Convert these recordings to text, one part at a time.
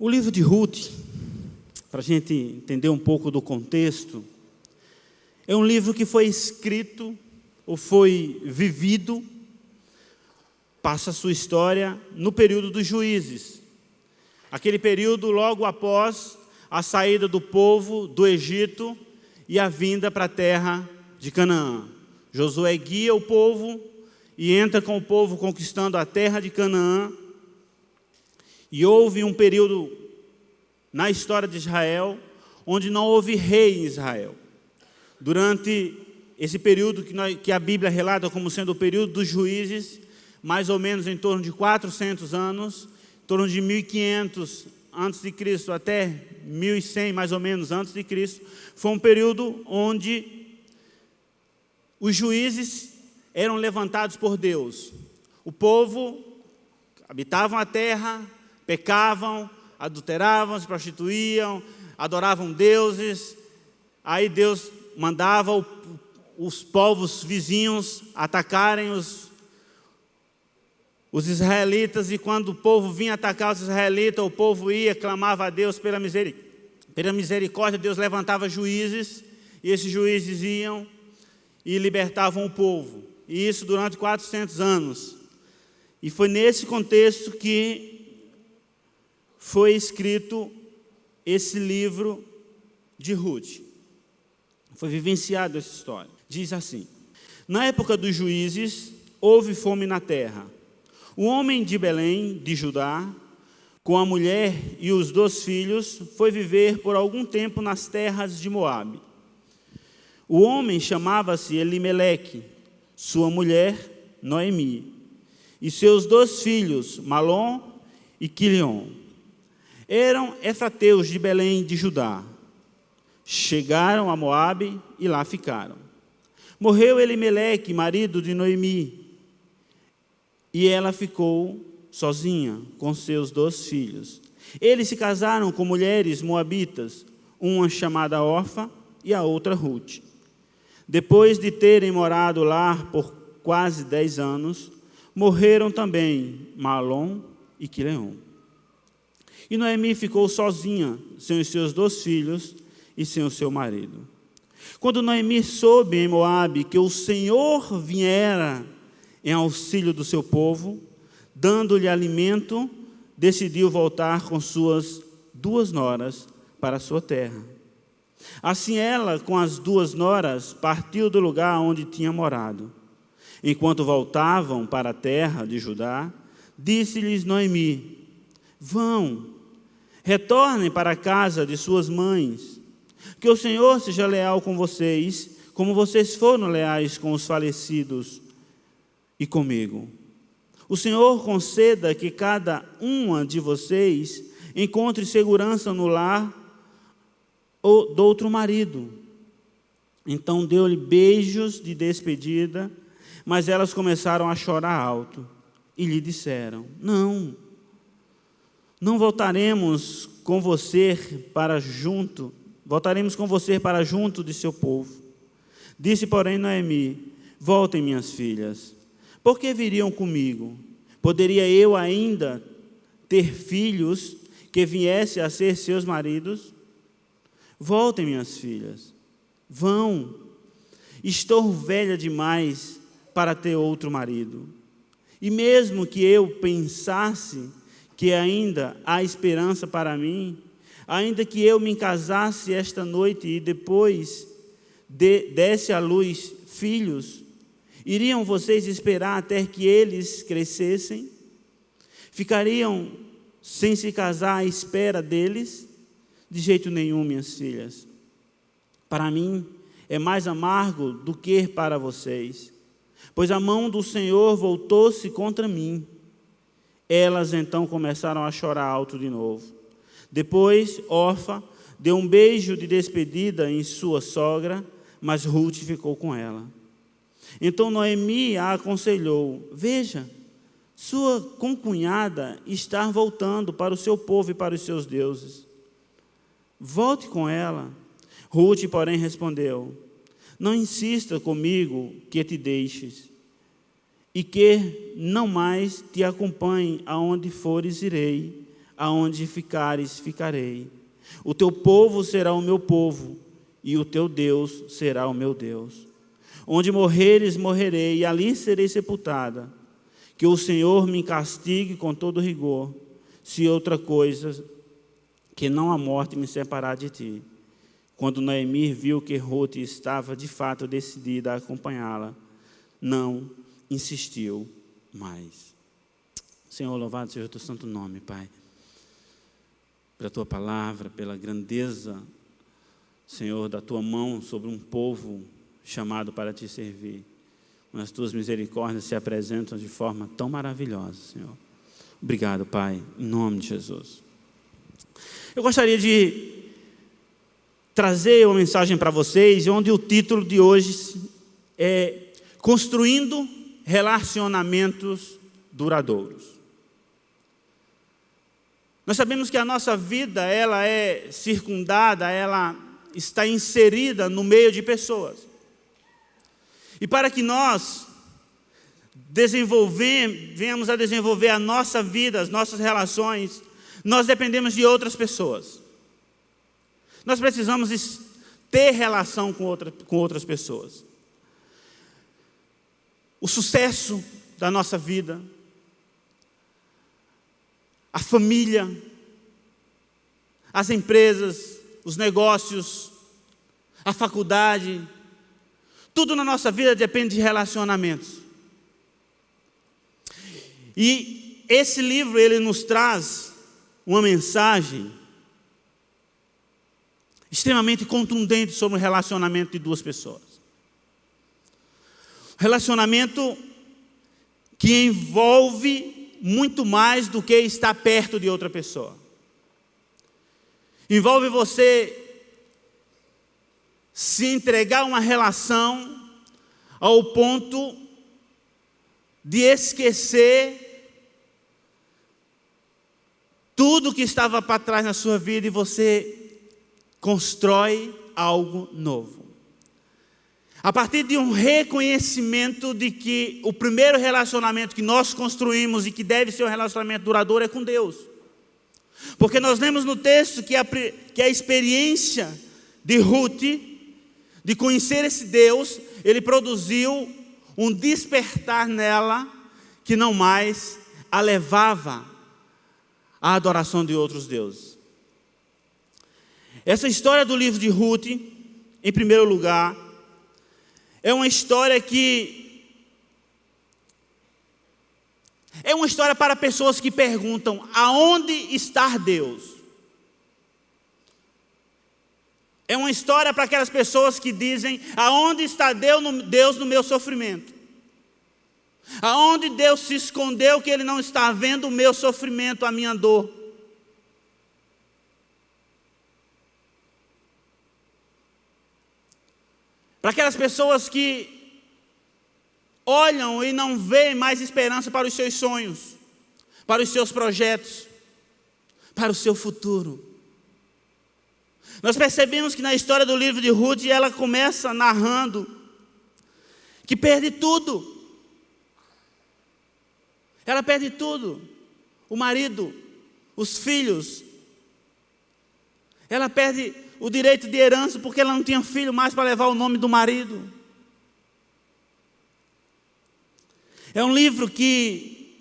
O livro de Ruth, para a gente entender um pouco do contexto, é um livro que foi escrito ou foi vivido, passa a sua história no período dos juízes. Aquele período logo após a saída do povo do Egito e a vinda para a terra de Canaã. Josué guia o povo e entra com o povo conquistando a terra de Canaã. E houve um período na história de Israel onde não houve rei em Israel. Durante esse período que a Bíblia relata como sendo o período dos juízes, mais ou menos em torno de 400 anos, em torno de 1500 antes de Cristo até 1100 mais ou menos antes de Cristo, foi um período onde os juízes eram levantados por Deus. O povo habitavam a terra, pecavam, adulteravam, se prostituíam, adoravam deuses. Aí Deus mandava os povos vizinhos atacarem os israelitas, e quando o povo vinha atacar os israelitas, o povo ia, clamava a Deus pela misericórdia, Deus levantava juízes, e esses juízes iam e libertavam o povo, e isso durante 400 anos, e foi nesse contexto que foi escrito esse livro de Ruth, foi vivenciado essa história. Diz assim: na época dos juízes, houve fome na terra. O homem de Belém, de Judá, com a mulher e os 2 filhos, foi viver por algum tempo nas terras de Moabe. O homem chamava-se Elimeleque, sua mulher Noemi, e seus 2 filhos, Malom e Quilion. Eram efrateus de Belém de Judá. Chegaram a Moabe e lá ficaram. Morreu Elimeleque, marido de Noemi, e ela ficou sozinha com seus 2 filhos. Eles se casaram com mulheres moabitas, uma chamada Orfa e a outra Ruth. Depois de terem morado lá por quase 10 anos, morreram também Malom e Quilion. E Noemi ficou sozinha, sem os seus 2 filhos e sem o seu marido. Quando Noemi soube em Moabe que o Senhor viera em auxílio do seu povo, dando-lhe alimento, decidiu voltar com suas 2 noras para a sua terra. Assim ela, com as 2 noras, partiu do lugar onde tinha morado. Enquanto voltavam para a terra de Judá, disse-lhes Noemi: vão, retornem para a casa de suas mães, que o Senhor seja leal com vocês, como vocês foram leais com os falecidos e comigo. O Senhor conceda que cada uma de vocês encontre segurança no lar ou do outro marido. Então deu-lhe beijos de despedida, mas elas começaram a chorar alto e lhe disseram: não voltaremos com você para junto de seu povo. Disse, porém, Noemi: voltem, minhas filhas. Por que viriam comigo? Poderia eu ainda ter filhos que viessem a ser seus maridos? Voltem, minhas filhas. Vão. Estou velha demais para ter outro marido. E mesmo que eu pensasse que ainda há esperança para mim, ainda que eu me casasse esta noite e depois desse à luz filhos, iriam vocês esperar até que eles crescessem? Ficariam sem se casar à espera deles? De jeito nenhum, minhas filhas. Para mim é mais amargo do que para vocês, pois a mão do Senhor voltou-se contra mim. Elas então começaram a chorar alto de novo. Depois, Orfa deu um beijo de despedida em sua sogra, mas Ruth ficou com ela. Então Noemi a aconselhou: veja, sua concunhada está voltando para o seu povo e para os seus deuses. Volte com ela. Ruth, porém, respondeu: não insista comigo que te deixes, e que não mais te acompanhe aonde fores irei, aonde ficares, ficarei. O teu povo será o meu povo, e o teu Deus será o meu Deus. Onde morreres, morrerei, e ali serei sepultada. Que o Senhor me castigue com todo rigor, se outra coisa que não a morte me separar de ti. Quando Noemi viu que Ruth estava de fato decidida a acompanhá-la, não insistiu mais. Senhor, louvado seja o teu santo nome, Pai, pela tua palavra, pela grandeza, Senhor, da tua mão sobre um povo chamado para te servir. As tuas misericórdias se apresentam de forma tão maravilhosa, Senhor. Obrigado, Pai, em nome de Jesus. Eu gostaria de trazer uma mensagem para vocês, onde o título de hoje é Construindo Relacionamentos Duradouros. Nós sabemos que a nossa vida, ela é circundada, ela está inserida no meio de pessoas. E para que nós venhamos a desenvolver a nossa vida, as nossas relações, nós dependemos de outras pessoas. Nós precisamos ter relação com outras pessoas. O sucesso da nossa vida, a família, as empresas, os negócios, a faculdade, tudo na nossa vida depende de relacionamentos. E esse livro, ele nos traz uma mensagem extremamente contundente sobre o relacionamento de duas pessoas. Relacionamento que envolve muito mais do que estar perto de outra pessoa. Envolve você se entregar a uma relação ao ponto de esquecer tudo que estava para trás na sua vida e você constrói algo novo. A partir de um reconhecimento de que o primeiro relacionamento que nós construímos e que deve ser um relacionamento duradouro é com Deus. Porque nós lemos no texto que a experiência de Ruth, de conhecer esse Deus, ele produziu um despertar nela que não mais a levava à adoração de outros deuses. Essa história do livro de Ruth, em primeiro lugar, é uma história para pessoas que perguntam: aonde está Deus? É uma história para aquelas pessoas que dizem: aonde está Deus no meu sofrimento? Aonde Deus se escondeu que Ele não está vendo o meu sofrimento, a minha dor? Para aquelas pessoas que olham e não veem mais esperança para os seus sonhos, para os seus projetos, para o seu futuro. Nós percebemos que na história do livro de Ruth, ela começa narrando que perde tudo. Ela perde tudo. O marido, os filhos. Ela perde o direito de herança porque ela não tinha filho mais para levar o nome do marido. É um livro que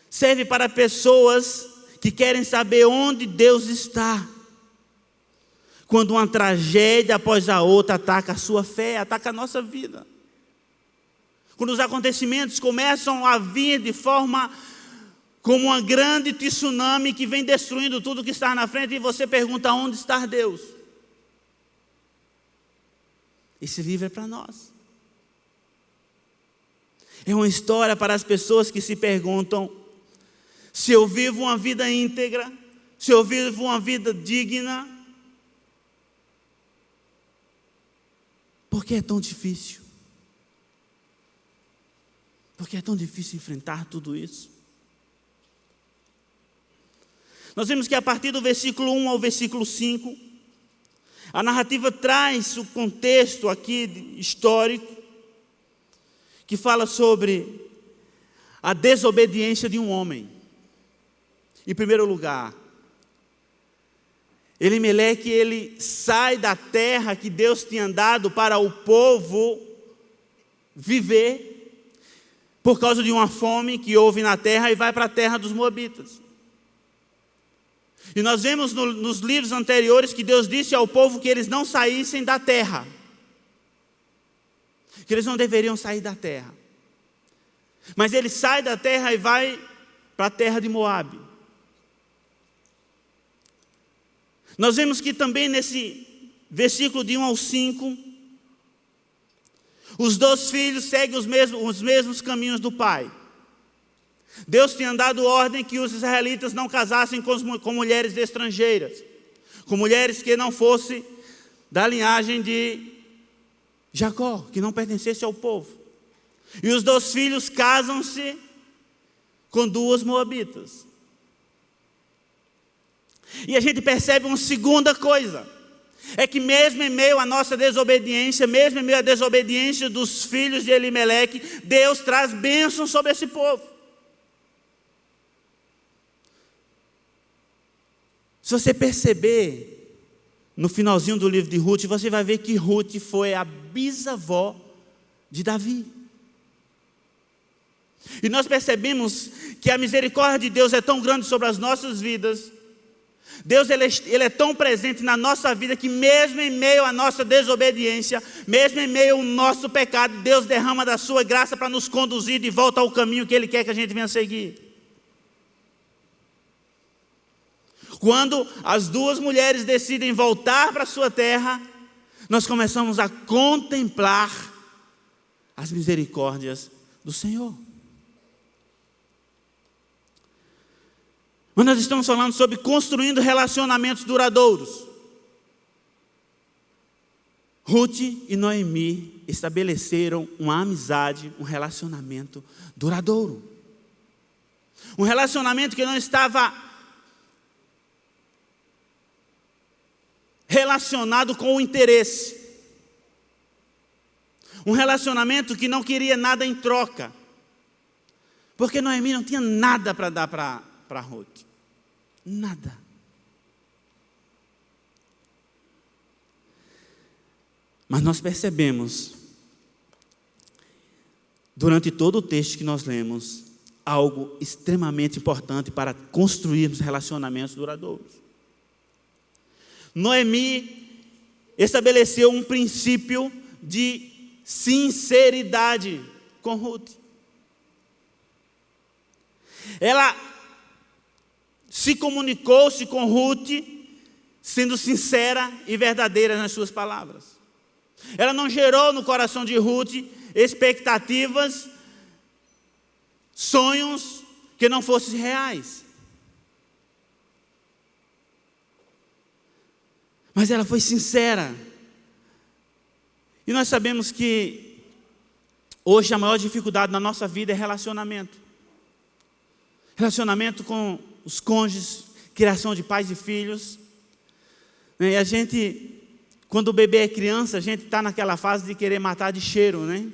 serve para pessoas que querem saber onde Deus está. Quando uma tragédia após a outra ataca a sua fé, ataca a nossa vida. Quando os acontecimentos começam a vir de forma como uma grande tsunami que vem destruindo tudo que está na frente, e você pergunta: onde está Deus? Esse livro é para nós. É uma história para as pessoas que se perguntam: se eu vivo uma vida íntegra, se eu vivo uma vida digna, por que é tão difícil? Por que é tão difícil enfrentar tudo isso? Nós vemos que a partir do versículo 1 ao versículo 5, a narrativa traz o contexto aqui histórico, que fala sobre a desobediência de um homem. Em primeiro lugar, Elimeleque, ele sai da terra que Deus tinha dado para o povo viver, por causa de uma fome que houve na terra, e vai para a terra dos Moabitas. E nós vemos nos livros anteriores que Deus disse ao povo que eles não saíssem da terra, que eles não deveriam sair da terra. Mas ele sai da terra e vai para a terra de Moabe. Nós vemos que também nesse versículo de 1 ao 5, os 2 filhos seguem os mesmos caminhos do pai. Deus tinha dado ordem que os israelitas não casassem com mulheres estrangeiras, com mulheres que não fossem da linhagem de Jacó, que não pertencesse ao povo. E os 2 filhos casam-se com 2 moabitas. E a gente percebe uma segunda coisa, é que mesmo em meio à nossa desobediência, mesmo em meio à desobediência dos filhos de Elimeleque, Deus traz bênção sobre esse povo. Se você perceber, no finalzinho do livro de Ruth, você vai ver que Ruth foi a bisavó de Davi. E nós percebemos que a misericórdia de Deus é tão grande sobre as nossas vidas. Deus ele é tão presente na nossa vida que mesmo em meio à nossa desobediência, mesmo em meio ao nosso pecado, Deus derrama da sua graça para nos conduzir de volta ao caminho que Ele quer que a gente venha seguir. Quando as 2 mulheres decidem voltar para a sua terra, nós começamos a contemplar as misericórdias do Senhor. Mas nós estamos falando sobre construindo relacionamentos duradouros. Ruth e Noemi estabeleceram uma amizade, um relacionamento duradouro. Um relacionamento que não estava relacionado com o interesse. Um relacionamento que não queria nada em troca. Porque Noemi não tinha nada para dar para Ruth. Nada. Mas nós percebemos, durante todo o texto que nós lemos, algo extremamente importante para construirmos relacionamentos duradouros. Noemi estabeleceu um princípio de sinceridade com Ruth. Ela se comunicou-se com Ruth, sendo sincera e verdadeira nas suas palavras. Ela não gerou no coração de Ruth expectativas, sonhos que não fossem reais. Mas ela foi sincera. E nós sabemos que hoje a maior dificuldade na nossa vida é relacionamento. Relacionamento com os cônjuges, criação de pais e filhos. E a gente, quando o bebê é criança, a gente está naquela fase de querer matar de cheiro, né?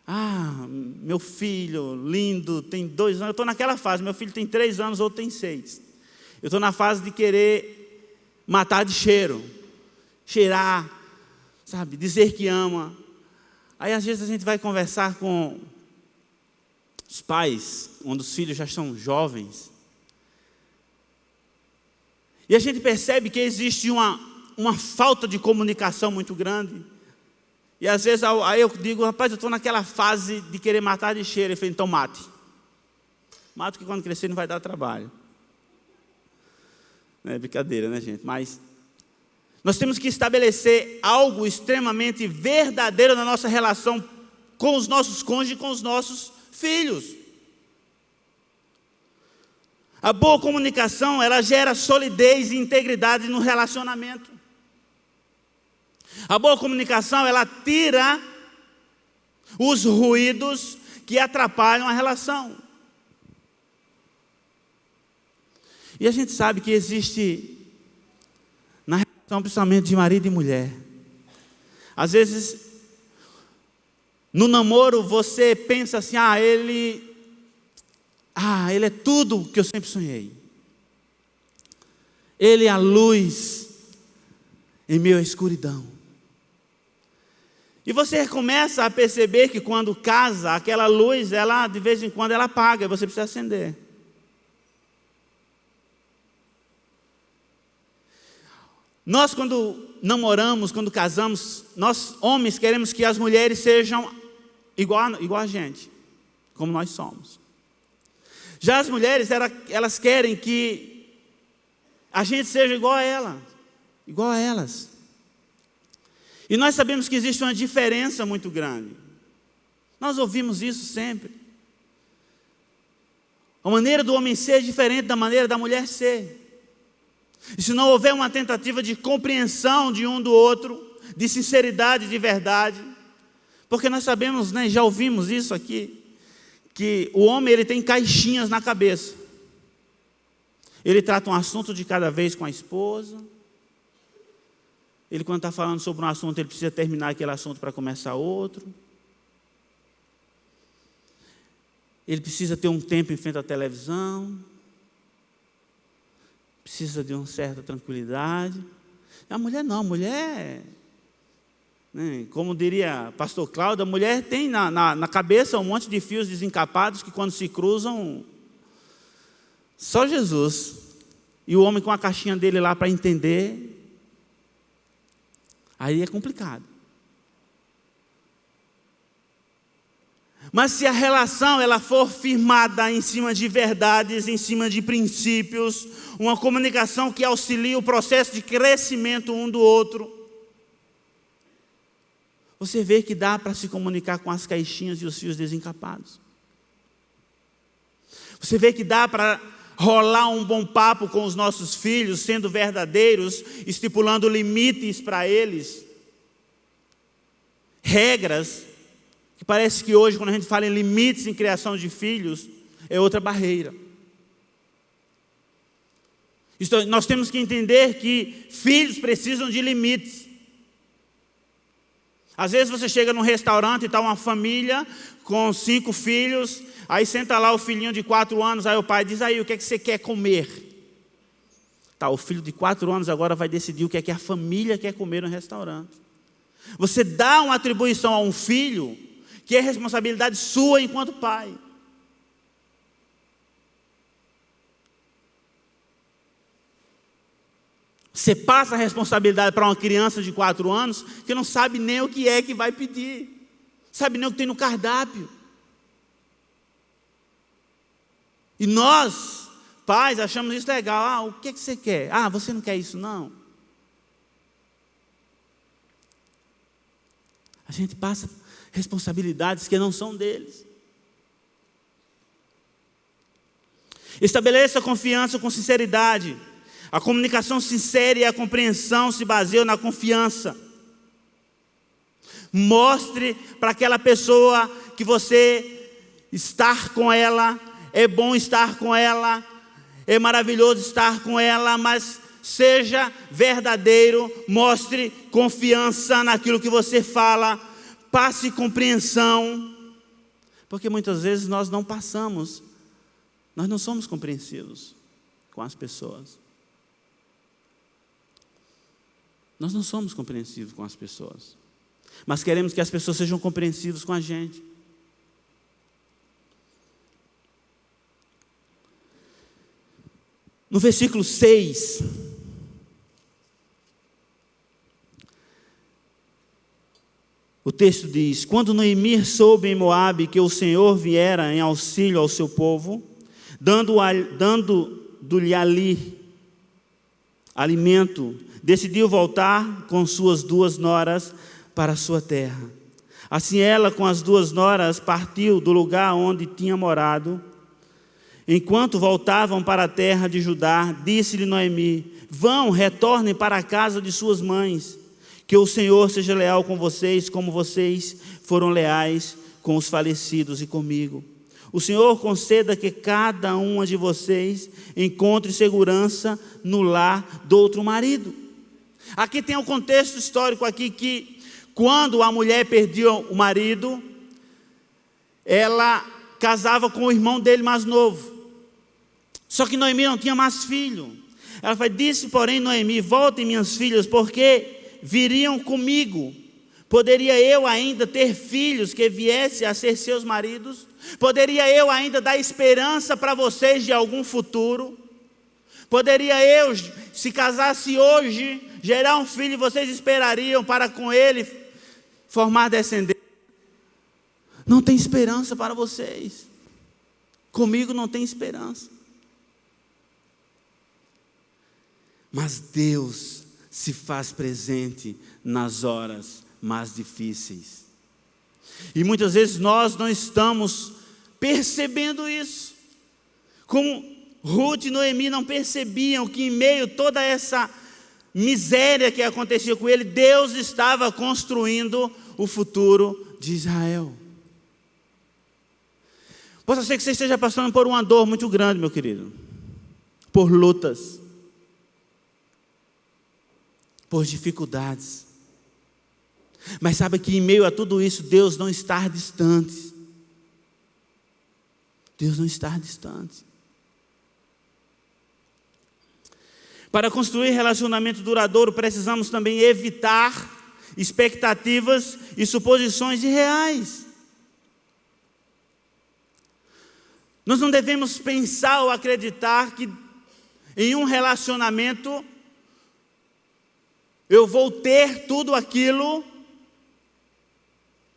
Ah, meu filho, lindo, tem 2 anos. Eu estou naquela fase, meu filho tem 3 anos, outro tem 6. Eu estou na fase de querer matar de cheiro, cheirar, sabe, dizer que ama. Aí às vezes a gente vai conversar com os pais, quando os filhos já são jovens, e a gente percebe que existe uma falta de comunicação muito grande. E às vezes aí eu digo, rapaz, eu estou naquela fase de querer matar de cheiro. Ele fala, então mate. Mate que quando crescer não vai dar trabalho. É brincadeira, né, gente? Mas nós temos que estabelecer algo extremamente verdadeiro na nossa relação com os nossos cônjuges e com os nossos filhos. A boa comunicação, ela gera solidez e integridade no relacionamento. A boa comunicação, ela tira os ruídos que atrapalham a relação. E a gente sabe que existe, na relação principalmente de marido e mulher, às vezes, no namoro você pensa assim, ele é tudo que eu sempre sonhei. Ele é a luz em meio à escuridão. E você começa a perceber que quando casa, aquela luz, ela de vez em quando ela apaga, e você precisa acender. Nós, quando namoramos, quando casamos, nós homens queremos que as mulheres sejam igual a gente, como nós somos. Já as mulheres, elas querem que a gente seja igual a elas. E nós sabemos que existe uma diferença muito grande. Nós ouvimos isso sempre. A maneira do homem ser é diferente da maneira da mulher ser. E se não houver uma tentativa de compreensão de um do outro, de sinceridade, de verdade, porque nós sabemos, né, já ouvimos isso aqui, que o homem ele tem caixinhas na cabeça. Ele trata um assunto de cada vez com a esposa. Ele, quando está falando sobre um assunto, ele precisa terminar aquele assunto para começar outro. Ele precisa ter um tempo em frente à televisão. Precisa de uma certa tranquilidade. A mulher não, a mulher, né, como diria pastor Cláudio, a mulher tem na cabeça um monte de fios desencapados que quando se cruzam, só Jesus. E o homem com a caixinha dele lá para entender, aí é complicado. Mas se a relação ela for firmada em cima de verdades, em cima de princípios, uma comunicação que auxilia o processo de crescimento um do outro, você vê que dá para se comunicar com as caixinhas e os fios desencapados. Você vê que dá para rolar um bom papo com os nossos filhos, sendo verdadeiros, estipulando limites para eles, regras, que parece que hoje, quando a gente fala em limites em criação de filhos, é outra barreira. Nós temos que entender que filhos precisam de limites. Às vezes você chega num restaurante e está uma família com 5 filhos, aí senta lá o filhinho de 4 anos, aí o pai diz, aí, o que é que você quer comer? Tá, o filho de 4 anos agora vai decidir o que é que a família quer comer no restaurante. Você dá uma atribuição a um filho que é responsabilidade sua enquanto pai. Você passa a responsabilidade para uma criança de 4 anos que não sabe nem o que é que vai pedir, sabe nem o que tem no cardápio. E nós, pais, achamos isso legal. Ah, o que é que você quer? Ah, você não quer isso não? A gente passa responsabilidades que não são deles. Estabeleça confiança com sinceridade. A comunicação sincera e a compreensão se baseiam na confiança. Mostre para aquela pessoa que você estar com ela, é bom estar com ela, é maravilhoso estar com ela, mas seja verdadeiro, mostre confiança naquilo que você fala, passe compreensão, porque muitas vezes nós não somos compreensivos com as pessoas. Nós não somos compreensivos com as pessoas, mas queremos que as pessoas sejam compreensivas com a gente. No versículo 6, o texto diz, quando Noemi soube em Moabe que o Senhor viera em auxílio ao seu povo, dando-lhe ali alimento, decidiu voltar com suas 2 noras para a sua terra. Assim ela com as 2 noras partiu do lugar onde tinha morado. Enquanto voltavam para a terra de Judá, disse-lhe Noemi, retornem para a casa de suas mães, que o Senhor seja leal com vocês, como vocês foram leais com os falecidos e comigo. O Senhor conceda que cada uma de vocês encontre segurança no lar do outro marido. Aqui tem um contexto histórico aqui que quando a mulher perdia o marido, ela casava com o irmão dele mais novo. Só que Noemi não tinha mais filho. Ela fala: disse, porém, Noemi: voltem, minhas filhas, porque viriam comigo. Poderia eu ainda ter filhos que viessem a ser seus maridos? Poderia eu ainda dar esperança para vocês de algum futuro? Poderia eu, se casasse hoje, gerar um filho e vocês esperariam para com ele formar descendência? Não tem esperança para vocês. Comigo não tem esperança. Mas Deus se faz presente nas horas mais difíceis. E muitas vezes nós não estamos percebendo isso. Como Ruth e Noemi não percebiam que em meio a toda essa miséria que acontecia com ele, Deus estava construindo o futuro de Israel. Pode ser que você esteja passando por uma dor muito grande, meu querido. Por lutas. Por dificuldades. Mas sabe que em meio a tudo isso, Deus não está distante. Deus não está distante. Para construir relacionamento duradouro, precisamos também evitar expectativas e suposições irreais. Nós não devemos pensar ou acreditar que em um relacionamento eu vou ter tudo aquilo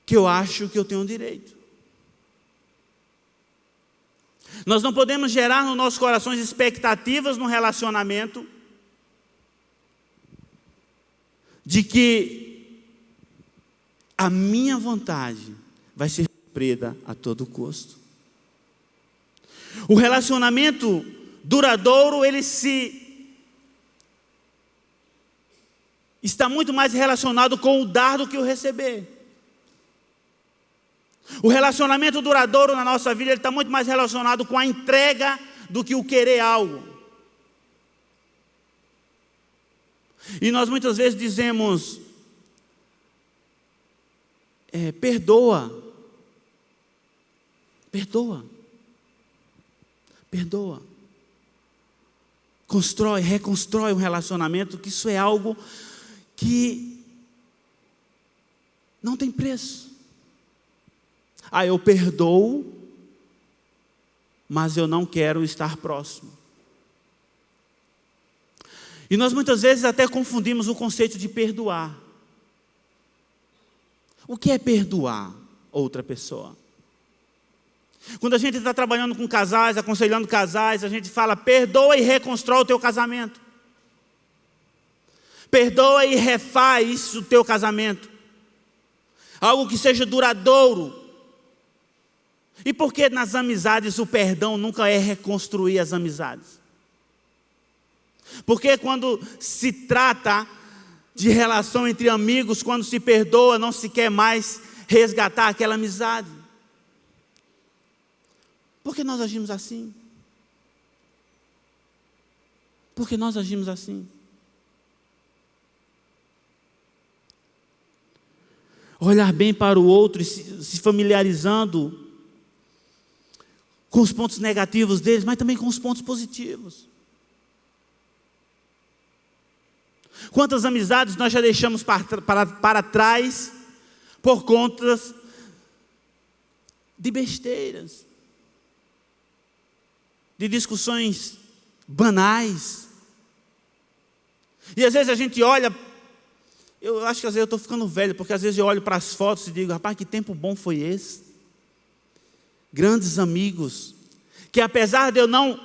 que eu acho que eu tenho direito. Nós não podemos gerar nos nossos corações expectativas no relacionamento de que a minha vontade vai ser cumprida a todo custo. O relacionamento duradouro, ele está muito mais relacionado com o dar do que o receber. O relacionamento duradouro na nossa vida, ele está muito mais relacionado com a entrega do que o querer algo. E nós muitas vezes dizemos, perdoa. Constrói, reconstrói um relacionamento, que isso é algo que não tem preço. Eu perdoo, mas eu não quero estar próximo. E nós muitas vezes até confundimos o conceito de perdoar. O que é perdoar outra pessoa? Quando a gente está trabalhando com casais, aconselhando casais, a gente fala: perdoa e reconstrói o teu casamento. Perdoa e refaz o teu casamento. Algo que seja duradouro. E por que nas amizades o perdão nunca é reconstruir as amizades? Porque quando se trata de relação entre amigos, quando se perdoa, não se quer mais resgatar aquela amizade? Por que nós agimos assim? Por que nós agimos assim? Olhar bem para o outro e se familiarizando com os pontos negativos deles, mas também com os pontos positivos. Quantas amizades nós já deixamos para trás por conta de besteiras, de discussões banais. E às vezes a gente olha, eu acho que às vezes eu estou ficando velho, porque às vezes eu olho para as fotos e digo: rapaz, que tempo bom foi esse. Grandes amigos, que apesar de eu não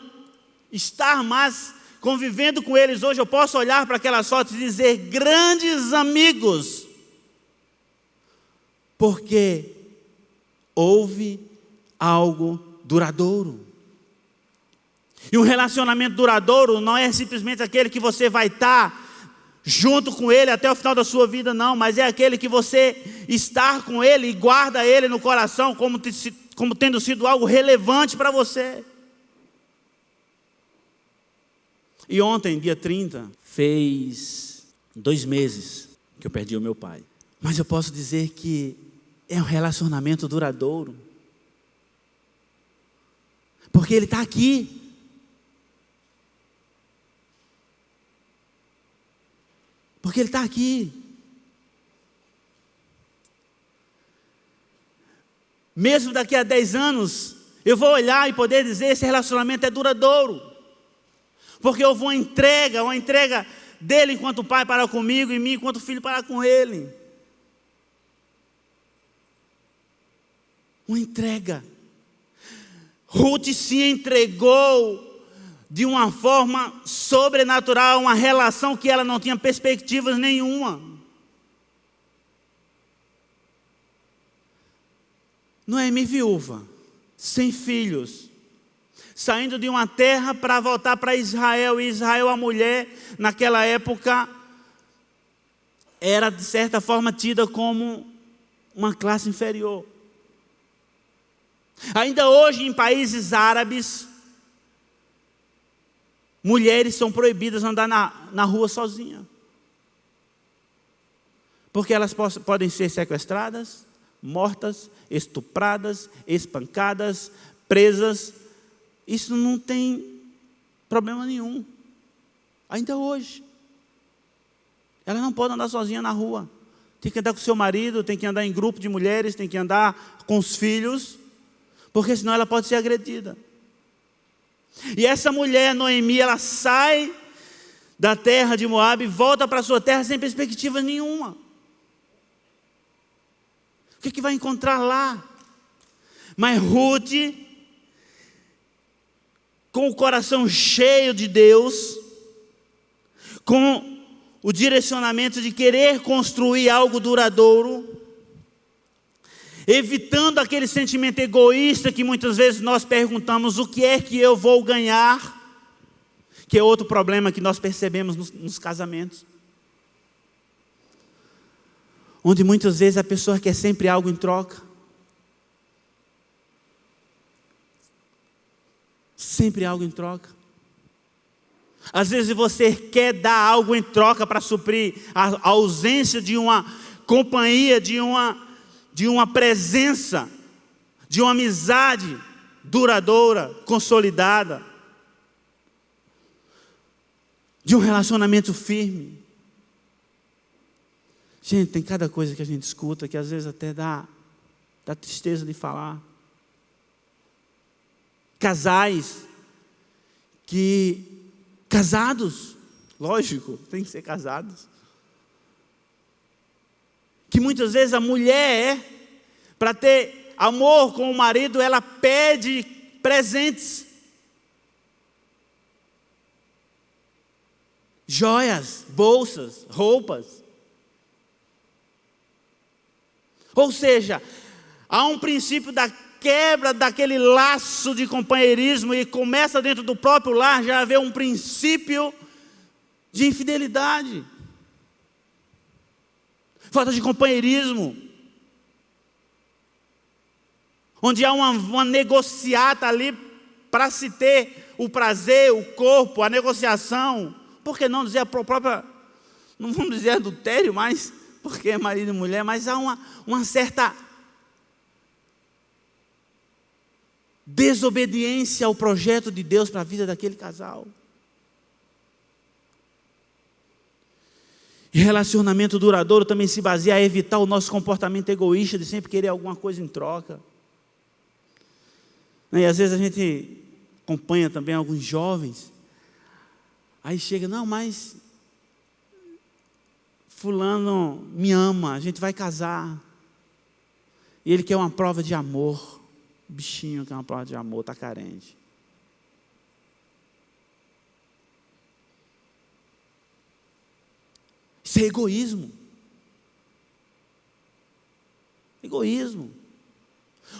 estar mais convivendo com eles hoje, eu posso olhar para aquelas fotos e dizer: grandes amigos, porque houve algo duradouro. E um relacionamento duradouro não é simplesmente aquele que você vai estar junto com ele até o final da sua vida, não, mas é aquele que você está com ele e guarda ele no coração como tendo sido algo relevante para você. E ontem, dia 30, fez 2 meses que eu perdi o meu pai. Mas eu posso dizer que é um relacionamento duradouro. Porque ele está aqui. Porque Ele está aqui. Mesmo daqui a 10 anos, eu vou olhar e poder dizer: esse relacionamento é duradouro. Porque houve uma entrega dele enquanto pai para comigo e mim enquanto filho para com ele. Uma entrega. Ruth se entregou de uma forma sobrenatural, uma relação que ela não tinha perspectivas nenhuma. Noemi viúva, sem filhos, saindo de uma terra para voltar para Israel, e Israel, a mulher, naquela época, era de certa forma tida como uma classe inferior. Ainda hoje em países árabes, mulheres são proibidas de andar na rua sozinha. Porque elas podem ser sequestradas, mortas, estupradas, espancadas, presas. Isso não tem problema nenhum. Ainda hoje. Ela não pode andar sozinha na rua. Tem que andar com seu marido, tem que andar em grupo de mulheres, tem que andar com os filhos, porque senão ela pode ser agredida. E essa mulher, Noemi, ela sai da terra de Moabe e volta para a sua terra sem perspectiva nenhuma. O que vai encontrar lá? Mas Ruth, com o coração cheio de Deus, com o direcionamento de querer construir algo duradouro, evitando aquele sentimento egoísta que muitas vezes nós perguntamos: o que é que eu vou ganhar? Que é outro problema que nós percebemos nos casamentos. Onde muitas vezes a pessoa quer sempre algo em troca. Sempre algo em troca. Às vezes você quer dar algo em troca para suprir a ausência de uma companhia, de uma presença, de uma amizade duradoura, consolidada, de um relacionamento firme. Gente, tem cada coisa que a gente escuta que às vezes até dá tristeza de falar. Casais casados, lógico, tem que ser casados, que muitas vezes a mulher, para ter amor com o marido, ela pede presentes, joias, bolsas, roupas. Ou seja, há um princípio da quebra daquele laço de companheirismo, e começa dentro do próprio lar já haver um princípio de infidelidade, falta de companheirismo, onde há uma negociata ali para se ter o prazer, o corpo, a negociação. Por que não dizer a própria, não vamos dizer adultério, mas porque é marido e mulher, mas há uma certa desobediência ao projeto de Deus para a vida daquele casal. E relacionamento duradouro também se baseia em evitar o nosso comportamento egoísta de sempre querer alguma coisa em troca. E às vezes a gente acompanha também alguns jovens, aí chega: não, mas fulano me ama, a gente vai casar, e ele quer uma prova de amor. O bichinho quer uma prova de amor, está carente. Isso é egoísmo. Egoísmo.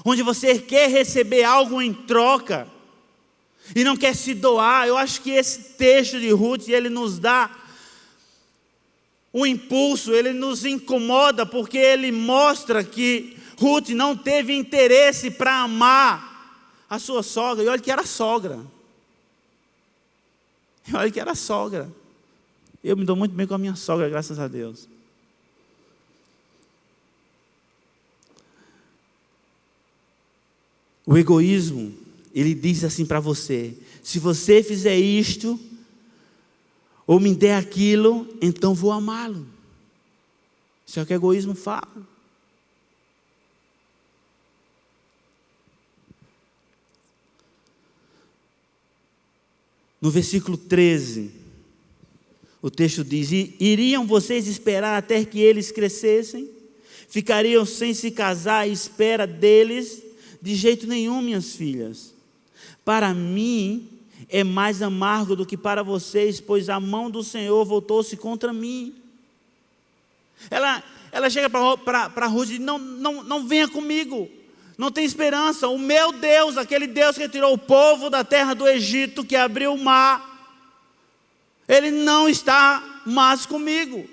Onde você quer receber algo em troca e não quer se doar. Eu acho que esse texto de Ruth, ele nos dá um impulso, ele nos incomoda, porque ele mostra que Ruth não teve interesse para amar a sua sogra. E olha que era sogra. Eu me dou muito bem com a minha sogra, graças a Deus. O egoísmo, ele diz assim para você: se você fizer isto, ou me der aquilo, então vou amá-lo. Isso é o que o egoísmo fala. No versículo 13, o texto diz: iriam vocês esperar até que eles crescessem? Ficariam sem se casar à espera deles? De jeito nenhum, minhas filhas. Para mim é mais amargo do que para vocês, pois a mão do Senhor voltou-se contra mim. Ela chega para Ruth e diz: não venha comigo, não tem esperança. O meu Deus, aquele Deus que tirou o povo da terra do Egito, que abriu o mar, Ele não está mais comigo.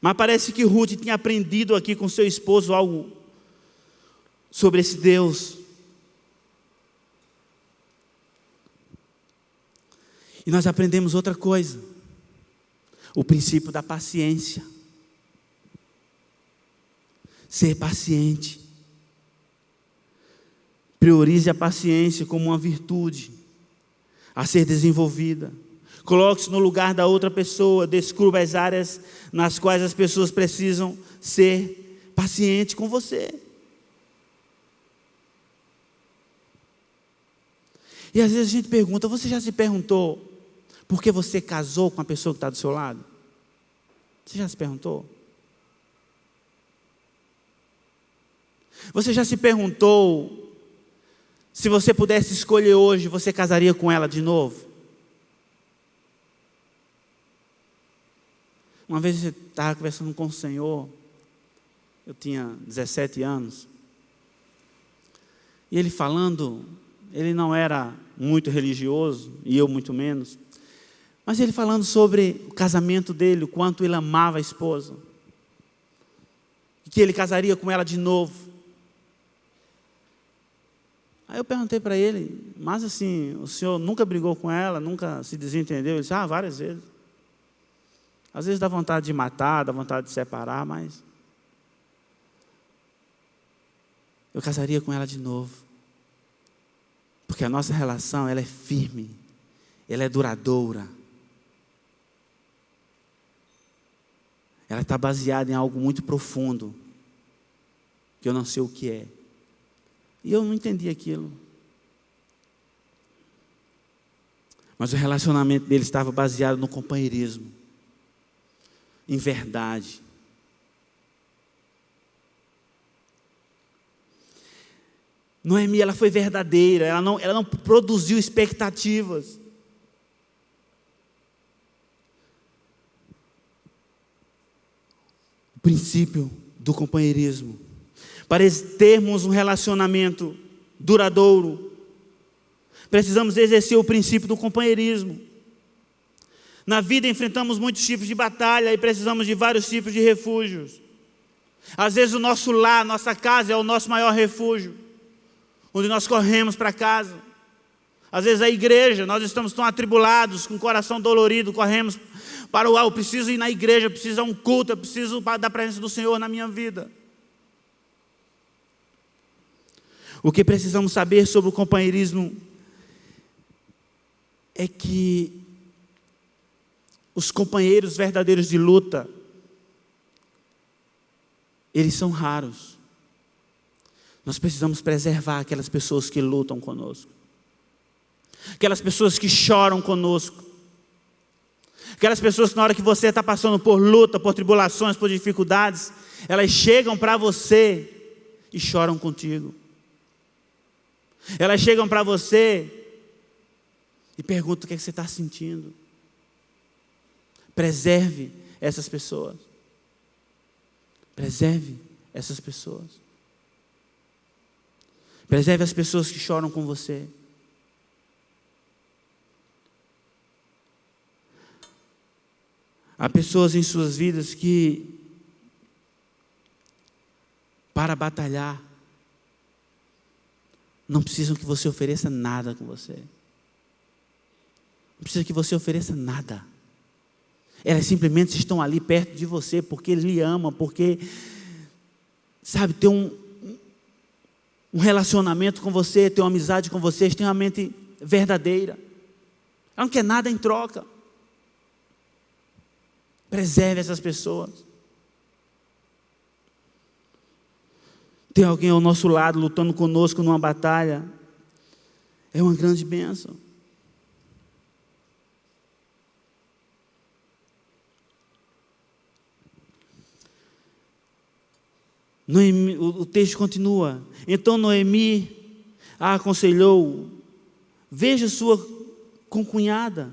Mas parece que Ruth tinha aprendido aqui com seu esposo algo sobre esse Deus. E nós aprendemos outra coisa: o princípio da paciência. Ser paciente. Priorize a paciência como uma virtude a ser desenvolvida. Coloque-se no lugar da outra pessoa. Descubra as áreas nas quais as pessoas precisam ser pacientes com você. E às vezes a gente pergunta: você já se perguntou por que você casou com a pessoa que está do seu lado? Você já se perguntou? Você já se perguntou se você pudesse escolher hoje, você casaria com ela de novo? Uma vez eu estava conversando com o Senhor, eu tinha 17 anos, e Ele falando, Ele não era muito religioso, e eu muito menos, mas Ele falando sobre o casamento dele, o quanto Ele amava a esposa, e que Ele casaria com ela de novo. Aí eu perguntei para ele: mas assim, o senhor nunca brigou com ela, nunca se desentendeu? Ele disse: várias vezes. Às vezes dá vontade de matar, dá vontade de separar, mas eu casaria com ela de novo. Porque a nossa relação, ela é firme, ela é duradoura. Ela está baseada em algo muito profundo, que eu não sei o que é. E eu não entendi aquilo. Mas o relacionamento dele estava baseado no companheirismo, em verdade. Noemi, ela foi verdadeira, ela não produziu expectativas. O princípio do companheirismo. Para termos um relacionamento duradouro, precisamos exercer o princípio do companheirismo. Na vida enfrentamos muitos tipos de batalha e precisamos de vários tipos de refúgios. Às vezes o nosso lar, nossa casa é o nosso maior refúgio, onde nós corremos para casa. Às vezes a igreja, nós estamos tão atribulados, com o coração dolorido, corremos para eu preciso ir na igreja, eu preciso a um culto, eu preciso da presença do Senhor na minha vida. O que precisamos saber sobre o companheirismo é que os companheiros verdadeiros de luta, eles são raros. Nós precisamos preservar aquelas pessoas que lutam conosco, aquelas pessoas que choram conosco, aquelas pessoas que na hora que você está passando por luta, por tribulações, por dificuldades, elas chegam para você e choram contigo. Elas chegam para você e perguntam o que é que você está sentindo. Preserve essas pessoas. Preserve essas pessoas. Preserve as pessoas que choram com você. Há pessoas em suas vidas que, para batalhar, não precisam que você ofereça nada com você. Não precisa que você ofereça nada. Elas simplesmente estão ali perto de você porque lhe amam, porque, sabe, tem um relacionamento com você, tem uma amizade com você, tem uma mente verdadeira. Ela não quer nada em troca. Preserve essas pessoas. Tem alguém ao nosso lado lutando conosco numa batalha. É uma grande bênção. Noemi, o texto continua. Então Noemi a aconselhou: veja sua concunhada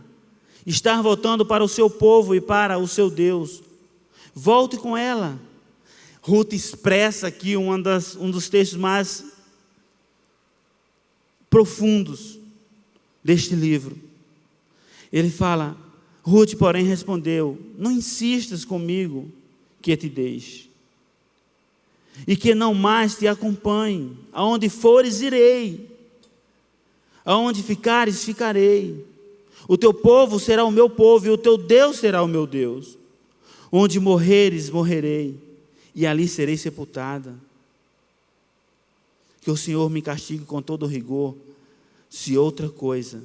estar voltando para o seu povo e para o seu Deus. Volte com ela. Ruth expressa aqui um dos textos mais profundos deste livro. Ele fala: Ruth, porém, respondeu: não insistas comigo que te deixe, e que não mais te acompanhe. Aonde fores, irei. Aonde ficares, ficarei. O teu povo será o meu povo, e o teu Deus será o meu Deus. Onde morreres, morrerei, e ali serei sepultada. Que o Senhor me castigue com todo rigor, se outra coisa,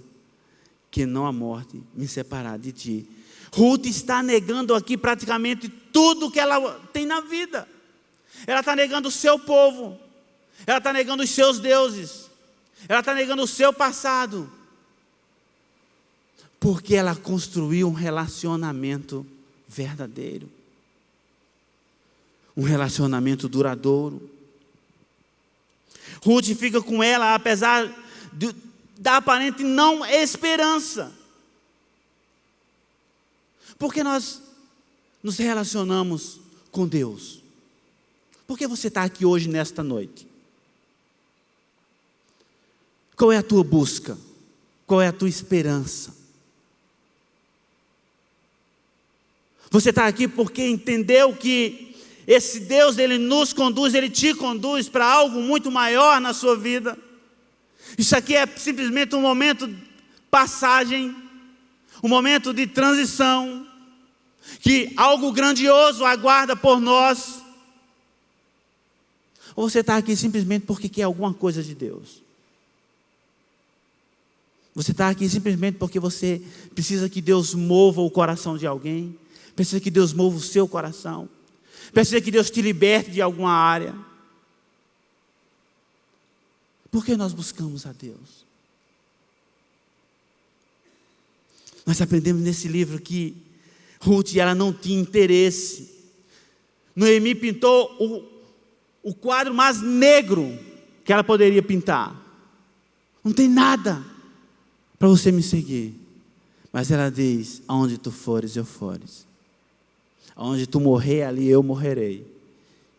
que não a morte, me separar de ti. Ruth está negando aqui praticamente tudo que ela tem na vida. Ela está negando o seu povo, ela está negando os seus deuses, ela está negando o seu passado, porque ela construiu um relacionamento verdadeiro, um relacionamento duradouro. Ruth fica com ela apesar da aparente não esperança, porque nós nos relacionamos com Deus. Por que você está aqui hoje, nesta noite? Qual é a tua busca? Qual é a tua esperança? Você está aqui porque entendeu que esse Deus, Ele nos conduz, Ele te conduz para algo muito maior na sua vida. Isso aqui é simplesmente um momento de passagem, um momento de transição, que algo grandioso aguarda por nós. Ou você está aqui simplesmente porque quer alguma coisa de Deus? Você está aqui simplesmente porque você precisa que Deus mova o coração de alguém? Precisa que Deus mova o seu coração? Precisa que Deus te liberte de alguma área? Por que nós buscamos a Deus? Nós aprendemos nesse livro que Ruth, ela não tinha interesse. Noemi pintou o quadro mais negro que ela poderia pintar. Não tem nada para você me seguir. Mas ela diz: aonde tu fores, eu fores. Aonde tu morrer, ali eu morrerei.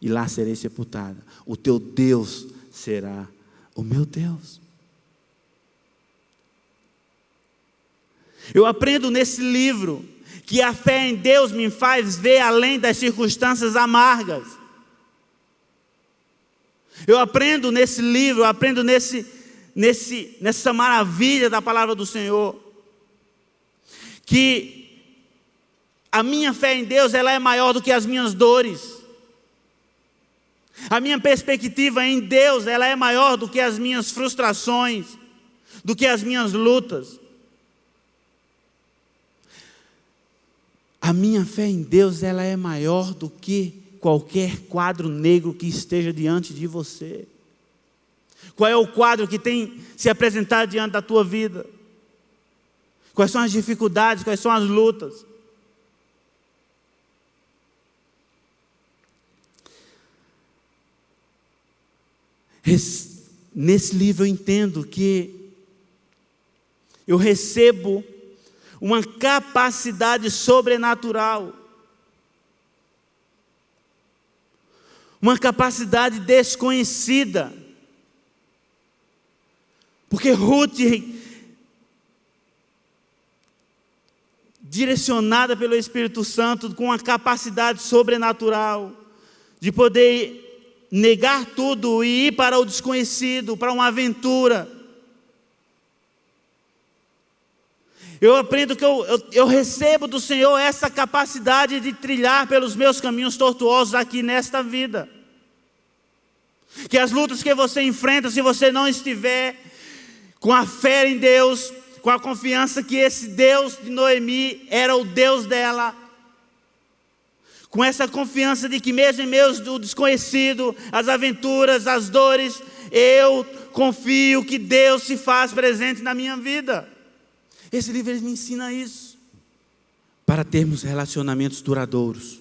E lá serei sepultada. O teu Deus será o meu Deus. Eu aprendo nesse livro que a fé em Deus me faz ver além das circunstâncias amargas. Eu aprendo nesse livro, eu aprendo nessa maravilha da palavra do Senhor, que a minha fé em Deus, ela é maior do que as minhas dores. A minha perspectiva em Deus, ela é maior do que as minhas frustrações, do que as minhas lutas. A minha fé em Deus, ela é maior do que qualquer quadro negro que esteja diante de você. Qual é o quadro que tem se apresentado diante da tua vida? Quais são as dificuldades, quais são as lutas? Nesse livro eu entendo que eu recebo uma capacidade sobrenatural, uma capacidade desconhecida, porque Ruth, direcionada pelo Espírito Santo, com uma capacidade sobrenatural, de poder negar tudo e ir para o desconhecido, para uma aventura. Eu aprendo que eu recebo do Senhor essa capacidade de trilhar pelos meus caminhos tortuosos aqui nesta vida. Que as lutas que você enfrenta, se você não estiver com a fé em Deus, com a confiança que esse Deus de Noemi era o Deus dela, com essa confiança de que mesmo em meio do desconhecido, as aventuras, as dores, eu confio que Deus se faz presente na minha vida. Esse livro me ensina isso, para termos relacionamentos duradouros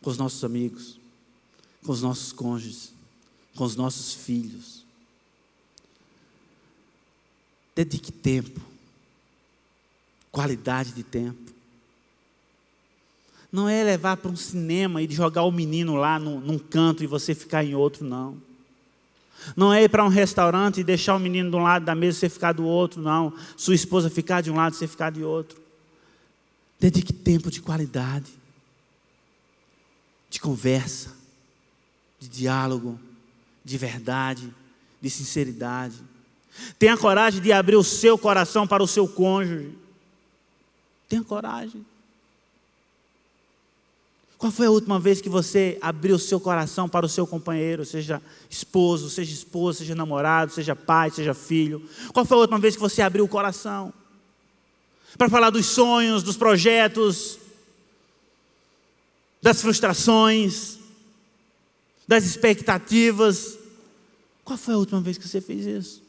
com os nossos amigos, com os nossos cônjuges, com os nossos filhos. Dedique tempo, qualidade de tempo. Não é levar para um cinema e jogar o menino lá num canto e você ficar em outro, não. Não é ir para um restaurante e deixar o menino de um lado da mesa e você ficar do outro, não. Sua esposa ficar de um lado e você ficar de outro. Dedique tempo de qualidade, de conversa, de diálogo, de verdade, de sinceridade. Tenha coragem de abrir o seu coração para o seu cônjuge. Tenha coragem. Qual foi a última vez que você abriu o seu coração para o seu companheiro, seja esposo, seja esposa, seja namorado, seja pai, seja filho? Qual foi a última vez que você abriu o coração para falar dos sonhos, dos projetos, das frustrações, das expectativas? Qual foi a última vez que você fez isso?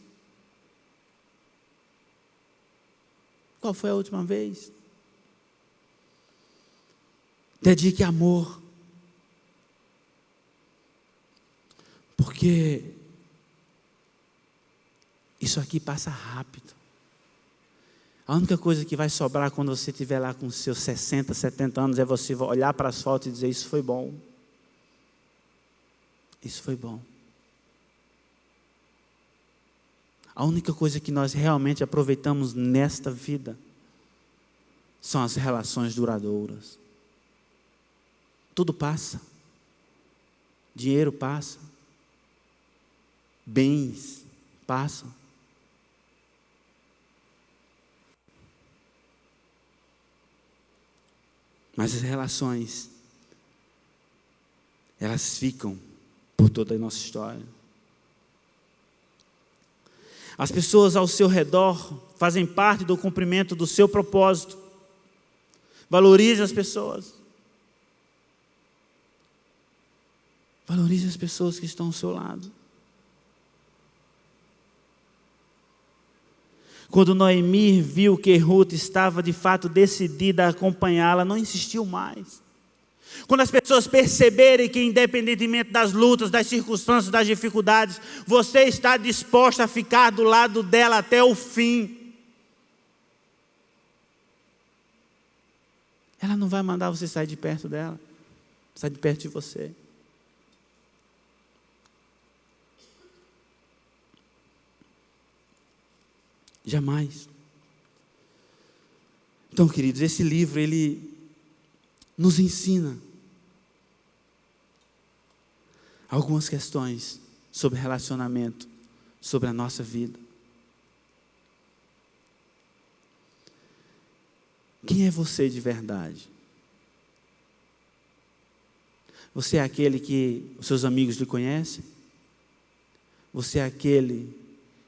Qual foi a última vez? Dedique amor, porque isso aqui passa rápido. A única coisa que vai sobrar quando você estiver lá com seus 60, 70 anos é você olhar para as fotos e dizer: isso foi bom. Isso foi bom. A única coisa que nós realmente aproveitamos nesta vida são as relações duradouras. Tudo passa. Dinheiro passa. Bens passam. Mas as relações, elas ficam por toda a nossa história. As pessoas ao seu redor fazem parte do cumprimento do seu propósito. Valorize as pessoas. Valorize as pessoas que estão ao seu lado. Quando Noemi viu que Ruth estava de fato decidida a acompanhá-la, não insistiu mais. Quando as pessoas perceberem que, independentemente das lutas, das circunstâncias, das dificuldades, você está disposta a ficar do lado dela até o fim, ela não vai mandar você sair de perto dela, sair de perto de você. Jamais. Então, queridos, esse livro, ele nos ensina algumas questões sobre relacionamento, sobre a nossa vida. Quem é você de verdade? Você é aquele que os seus amigos lhe conhecem? Você é aquele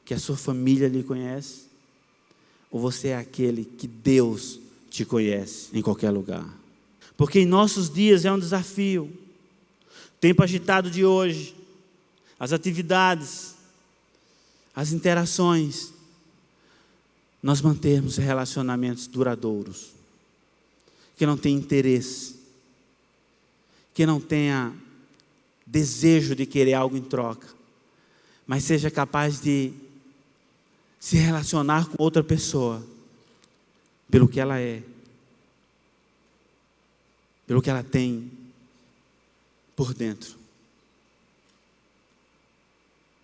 que a sua família lhe conhece? Ou você é aquele que Deus te conhece em qualquer lugar? Porque em nossos dias é um desafio. O tempo agitado de hoje, as atividades, as interações, nós mantermos relacionamentos duradouros, que não tenha interesse, que não tenha desejo de querer algo em troca, mas seja capaz de se relacionar com outra pessoa pelo que ela é, pelo que ela tem por dentro.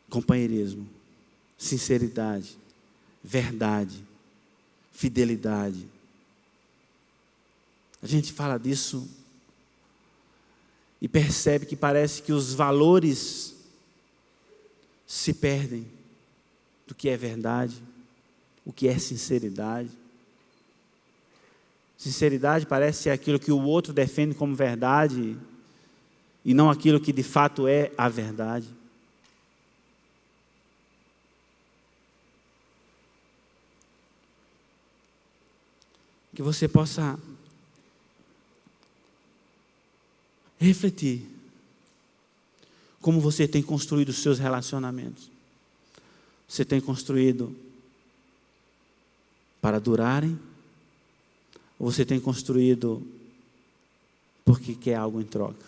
Companheirismo, sinceridade, verdade, fidelidade. A gente fala disso e percebe que parece que os valores se perdem do que é verdade, o que é sinceridade. Sinceridade parece ser aquilo que o outro defende como verdade e não aquilo que de fato é a verdade. que você possa refletir como você tem construído os seus relacionamentos. Você tem construído para durarem? Ou você tem construído porque quer algo em troca?